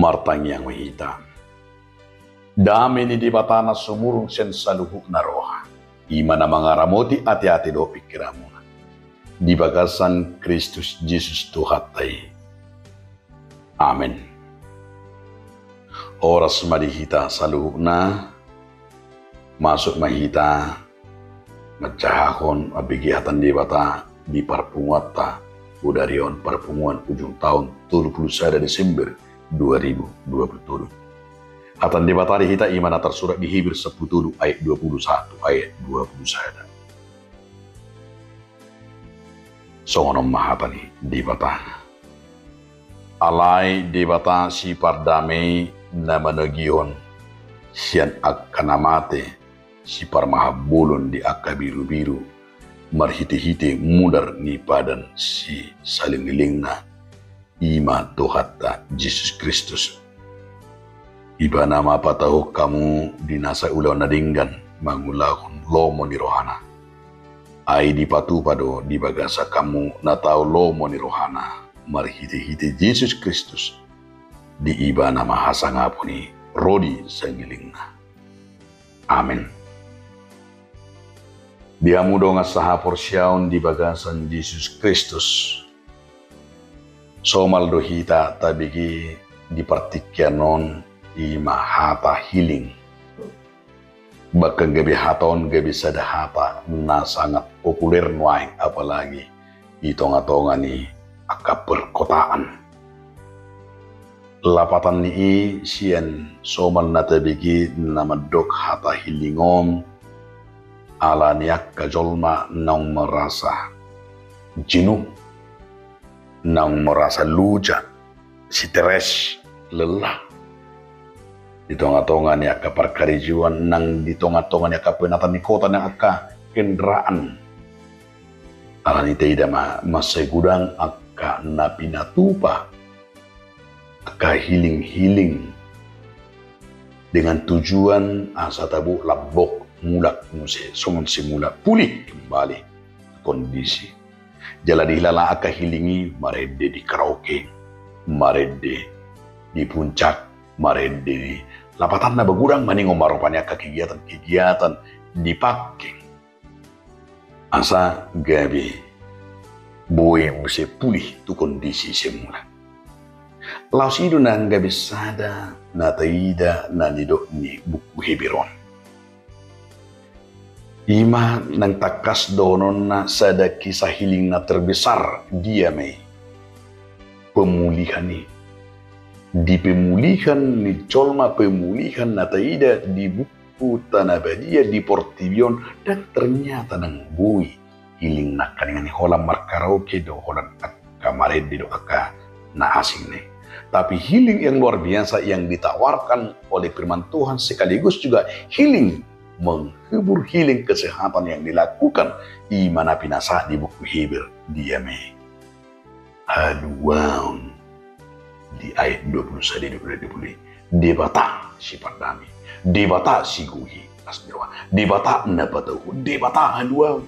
martang yang mahita. Dami ni di batana sumurung sen saluhuk na roha. Imana mangaramoti ati-ati do pikiramu. Di bagasan Kristus Yesus Tuhatai. Amin. Oras madihita saluhuk na. Masuk mahita. Macahakon abigihatan di bata. Di parpunguata. Budarion perpunguan ujung tahun 31 Desember 2027. Atan di batari hita imana tersurat di Hibir 10 ayat 21 ayat 21. Songonom mahatani di bata. Alai di bata si pardamei nama nagion sian akanamate si parmahabulon di akka biru-biru marhiti-hiti mudar ni padan si saling lilingna ima Tuhatta Yesus Kristus. Iba nama patahu kamu dinasa ulau nadinggan mangulahun lomo ni rohana. Ai di patu pado di bagasa kamu natau lomo ni rohana marhiti-hiti Yesus Kristus. Di iba nama hasangapuni rodi sangilingna. Amin. Diamu donga saha porsyaun di bagasan Yesus Kristus. Somal dohita tabigi di partikyanon ima hata healing. Bahkan gabi haton gabi sada hata na sangat populer nuaing apalagi di tonga-tonga ni aka perkotaan. Lapatan ni sian somal natabigi nama dok hata healingom ala niak kajolma nang merasa jenuh, nang merasa luja, stres, lelah. Di tonga-tonga ni aka perkarijuan nang di tonga-tonga ni aka penatan ni kota yang aka kendaraan. Alani tidak masai gudang aka napinatupa, aka healing dengan tujuan asa tabu labok mulak muse songon simula pulih kembali kondisi. Jala dihilala aka healingi marede di karaoke, marede di puncak, marede di lapatan na bagurang maning umaropanya ke kegiatan-kegiatan dipakai. Asa gabi boy mesti pulih tu kondisi semula. Laos itu nang gabi sada na taida na nidok ni buku Hebiron. Ima nang takas donon na sada kisah healing na terbesar dia may pemulihan ni. Di pemulihan ni colma pemulihan na taida di buku Tanah Badia di Portivion dan ternyata nang bui healing na kaningan holam markaraoke do holam kamarin di do aka na asing nih. Tapi healing yang luar biasa yang ditawarkan oleh firman Tuhan sekaligus juga healing menghibur healing kesehatan yang dilakukan imana pinasa di buku Hebir dia me. Aduh. Di ayat 21 debata si pardami, debata si guhi asmirwa, debata na patahu, debata haluau.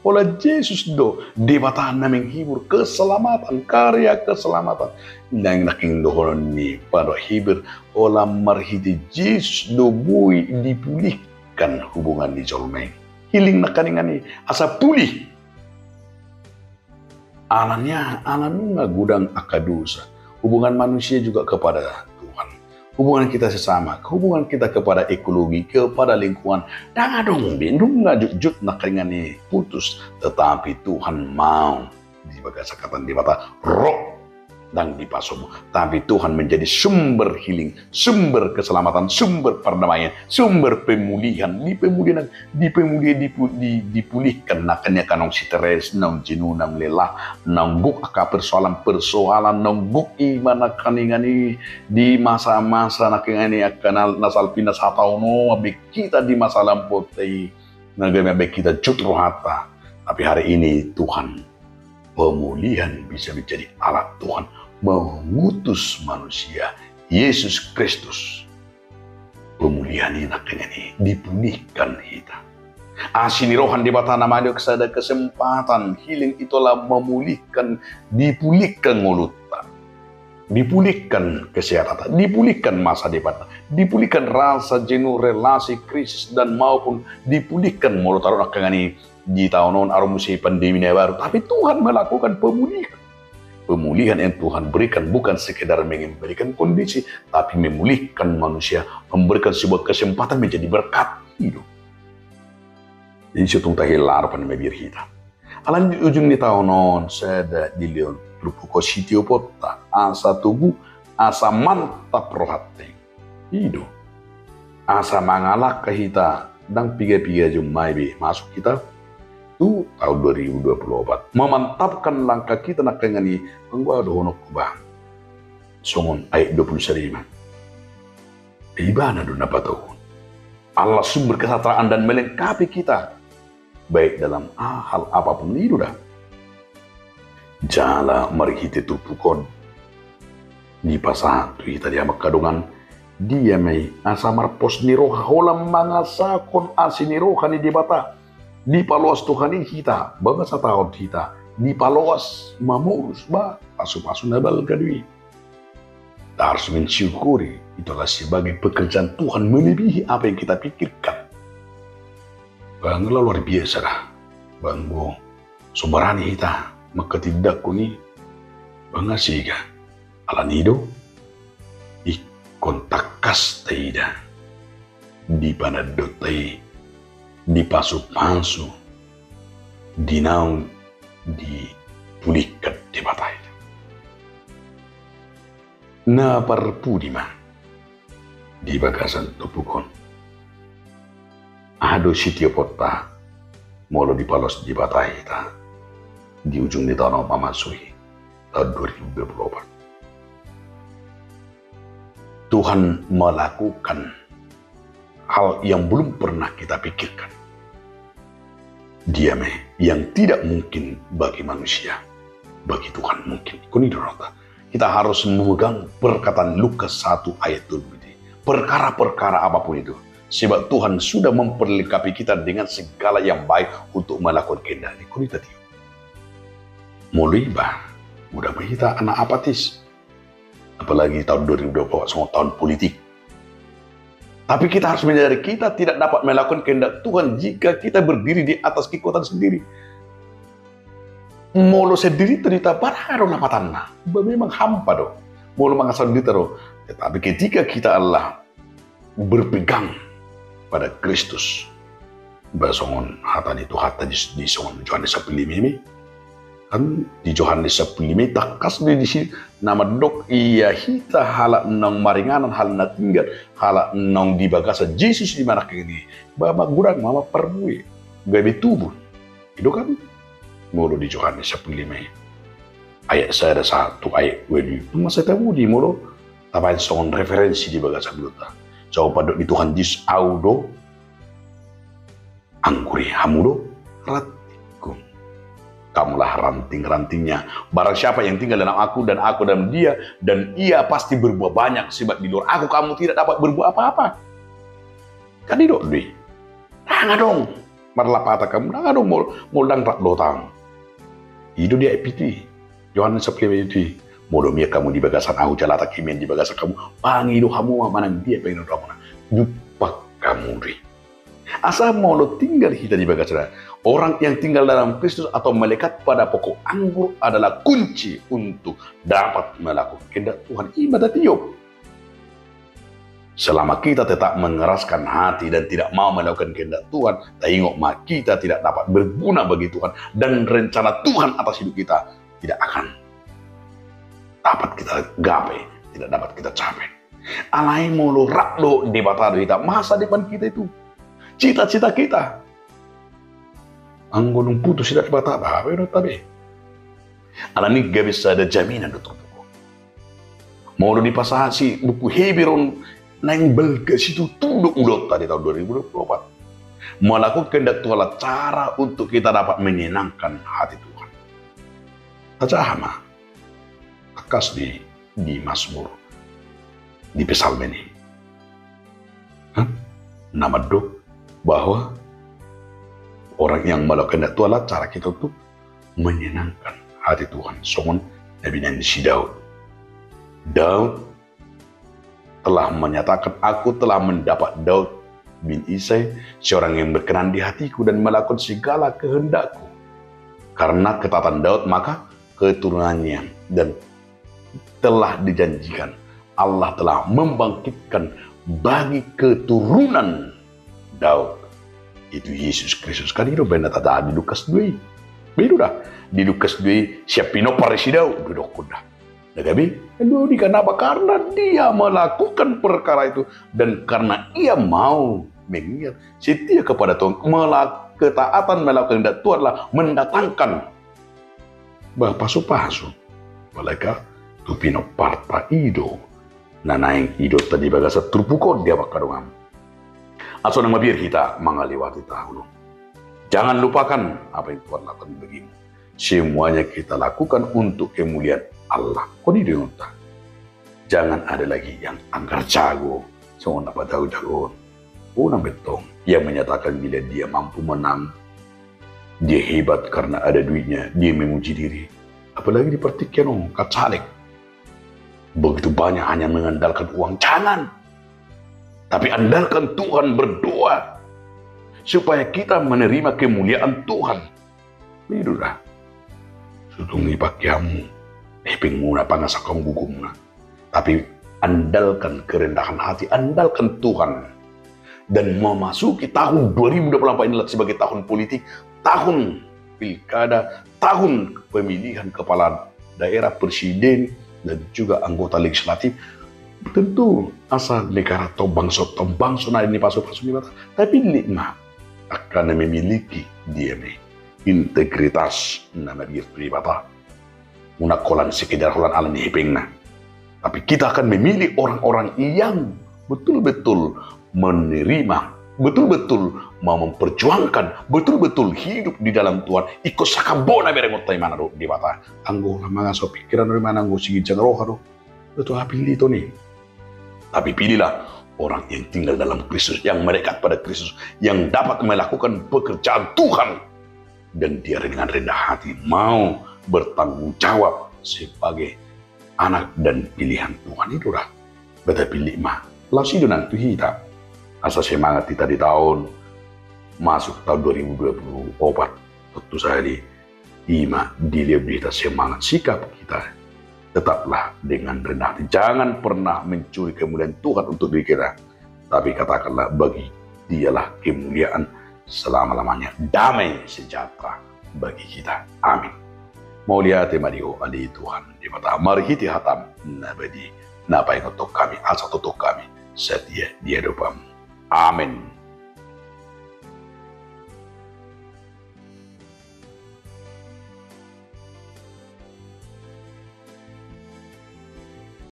Olah Yesus do debata na menghibur keselamatan, karya keselamatan. Nang naking dohon ni pada hibur olah marhiti Yesus do bui dipulihkan hubungan di jolmeng. Healing na kaningani asa pulih. Alannya alanunga gudang akadusa. Hubungan manusia juga kepada Tuhan. Hubungan kita sesama, hubungan kita kepada ekologi, kepada lingkungan. Dan adong bindung ngajut nak ringani putus. Tetapi Tuhan mau di bagasa kata di mata roh dan di pasomu. Tapi Tuhan menjadi sumber healing, sumber keselamatan, sumber perdamaian, sumber pemulihan. Dipulihkan nakanya kanong stres, nang jenuh, nang lelah, nang buk aka persoalan, nang buk imana kaningani di masa-masa nakingani akan nasal pinas hatau no, abik kita di masa lampau tei, nagame abik kita cut rohata. Tapi hari ini Tuhan pemulihan bisa menjadi alat Tuhan mengutus manusia Yesus Kristus. Pemulihan ini nakanya nih dipulihkan kita. Asini rohan di bata nama dia kesada kesempatan healing itulah memulihkan, dipulihkan ngoluta. dipulihkan kesehatan, dipulihkan masa depan, dipulihkan rasa jenuh, relasi, krisis, dan maupun dipulihkan mulut taruh nakangani di tahun arum musim pandemi baru. Tapi Tuhan melakukan pemulihan. Pemulihan yang Tuhan berikan bukan sekedar mengembalikan kondisi, tapi memulihkan manusia, memberikan sebuah kesempatan menjadi berkat hidup. Jadi situng tahilar pada mebir kita. Alan di ujung di tahun saya di Leon Lupuko sitio pota asa tugu asa mantap rohate hidup asa mangalak ke kita dan piga-piga jumai be masuk kita tu tahun 2024 memantapkan langkah kita nak kengani penggua dohonok kubang songon ayat 25 ibana duna patahun Allah sumber kesejahteraan dan melengkapi kita baik dalam hal apapun itu dah jala marihite tupukon di pasah tu kita dia makadungan dia may asa marpos ni roha holam mga sakon asin ni roha ni dibata di paluas Tuhan kita baga sa tahun kita di paluas mamurus ba pasu-pasu nabal kadui harus mensyukuri itulah sebagai pekerjaan Tuhan melebihi apa yang kita pikirkan. Bang luar biasa dah bang bo sumberani kita maka tidak kuni pengasiga alanido ikontakas taida di panadotai di pasu-pasu di naung di pulikat di batai na parpudima di bagasan tupukon ado sitio pota molo di palos di batai ta di ujung di tahun Pamasui tahun 2024. Tuhan melakukan hal yang belum pernah kita pikirkan. Dia yang tidak mungkin bagi manusia, bagi Tuhan mungkin. Kita harus memegang perkataan Lukas 1 ayat 20. Perkara-perkara apapun itu. Sebab Tuhan sudah memperlengkapi kita dengan segala yang baik untuk melakukan kehendak. Mulai mudah kita anak apatis. Apalagi tahun 2024 semua tahun politik. Tapi kita harus menyadari kita tidak dapat melakukan kehendak Tuhan jika kita berdiri di atas kekuatan sendiri. Molo sendiri ternyata barang lapatanna. Memang hampa do. Molo mengasal dita do. Tetapi ketika kita Allah berpegang pada Kristus. Basongon hata itu hata di songon Yohanes 15 kan di Yohanes 15 takas di sini nama dok iya hita hala nang maringanan hal na tinggal hala nang di bagasa Yesus di mana kini bama gurang mama perbuih gabi tubuh itu kan mulu di Yohanes 15 ayat saya ada satu ayat wedi masa tahu di mulu tapi songon referensi di bagasa belota jauh pada di Tuhan Yesus audo angguri hamudo rat kamulah ranting-rantingnya. Barang siapa yang tinggal dalam aku dan aku dalam dia, dan ia pasti berbuah banyak. Sebab di luar aku kamu tidak dapat berbuah apa-apa. Kan itu deh. Nggak dong. Marlapata kamu, nggak dong. Muldang rak lotang. Itu dia EPT. Yohanes 15 itu. Modomia kamu di bagasan aku jalata kimen di bagasan kamu. Pangido kamu mana dia pengen kamu. Lupa kamu deh. Asal mau lo tinggal kita di bagasan. Orang yang tinggal dalam Kristus atau melekat pada pokok anggur adalah kunci untuk dapat melakukan kehendak Tuhan. Ibadah tiup. Selama kita tetap mengeraskan hati dan tidak mau melakukan kehendak Tuhan, tengok kita tidak dapat berguna bagi Tuhan dan rencana Tuhan atas hidup kita tidak akan dapat kita gapai, tidak dapat kita capai. Alai mulu raklo di batado kita, masa depan kita itu, cita-cita kita. Anggonong putus tidak bata apa itu tapi alani gak bisa ada jaminan untuk itu. Mau dipasasi buku Hebron nang belga situ tunduk ulot tadi tahun 2024 melakukan kehendak Tuhan cara untuk kita dapat menyenangkan hati Tuhan. Tajahama akas di Mazmur di Psalm ini. Nama dok bahwa orang yang melakukan itu adalah cara kita untuk menyenangkan hati Tuhan. Songon Nabi Nani si Daud. Daud telah menyatakan, aku telah mendapat Daud bin Isai, seorang yang berkenan di hatiku dan melakukan segala kehendakku. Karena ketaatan Daud, maka keturunannya, dan telah dijanjikan Allah telah membangkitkan bagi keturunan Daud itu Yesus Kristus. Kan itu benar ada di Lukas 2. Begitu dah. Di Lukas 2 siapino parisidaw duduk kuda. Nagabi, di kenapa? Karena dia melakukan perkara itu dan karena ia mau mengingat setia kepada Tuhan. Ketaatan melakukan kehendak Tuhan adalah mendatangkan pasu-pasu. Mereka tupino parta ido. Nanaing ido tadi bagasa terpukul dia bakarungan. Asal nama biar kita mengalihwati tahun. Jangan lupakan apa yang Tuhan lakukan bagimu. Semuanya kita lakukan untuk kemuliaan Allah. Kau di dunia. Jangan ada lagi yang anggar jago. Semua dapat jago-jago. Unang betong. Yang menyatakan bila dia mampu menang. Dia hebat karena ada duitnya. Dia memuji diri. Apalagi di pertikaian kacalek. Begitu banyak hanya mengandalkan uang. Jangan. Tapi andalkan Tuhan, berdoa. Supaya kita menerima kemuliaan Tuhan. Bidurah. Sutungi pakiamu. Pingmuna pangasakam gugumna. Tapi andalkan kerendahan hati. Andalkan Tuhan. Dan memasuki tahun 2024 ini sebagai tahun politik. Tahun pilkada. Tahun pemilihan kepala daerah, presiden. Dan juga anggota legislatif. Tentu asal negara atau bangsa nah ini pasu-pasu ini, tapi lima akan memiliki dia integritas nama dia pribadi munakolan sekedar holan alam hipengna. Tapi kita akan memilih orang-orang yang betul-betul menerima, betul-betul mau memperjuangkan, betul-betul hidup di dalam Tuhan. Ikut sakabona berengotai mana do di bata anggo lamanga so pikiran dari mana anggo sigi jangroha do itu pilih itu nih. Tapi pilihlah orang yang tinggal dalam Kristus, yang melekat pada Kristus, yang dapat melakukan pekerjaan Tuhan. Dan dia dengan rendah hati mau bertanggung jawab sebagai anak dan pilihan Tuhan. Itulah. Betul pilih mah. Lalu nanti kita. Asal semangat kita di tahun masuk tahun 2024. Tentu saja di Ima dilihat kita semangat sikap kita. Tetaplah dengan rendah hati. Jangan pernah mencuri kemuliaan Tuhan untuk diri kita. Tapi katakanlah bagi dialah kemuliaan selama-lamanya. Damai sejahtera bagi kita. Amin. Mau lihat Mario Ali Tuhan. Di mata marhiti hatam nabadi. Napai untuk kami. Asal tutup kami. Setia dia dopamu. Amin.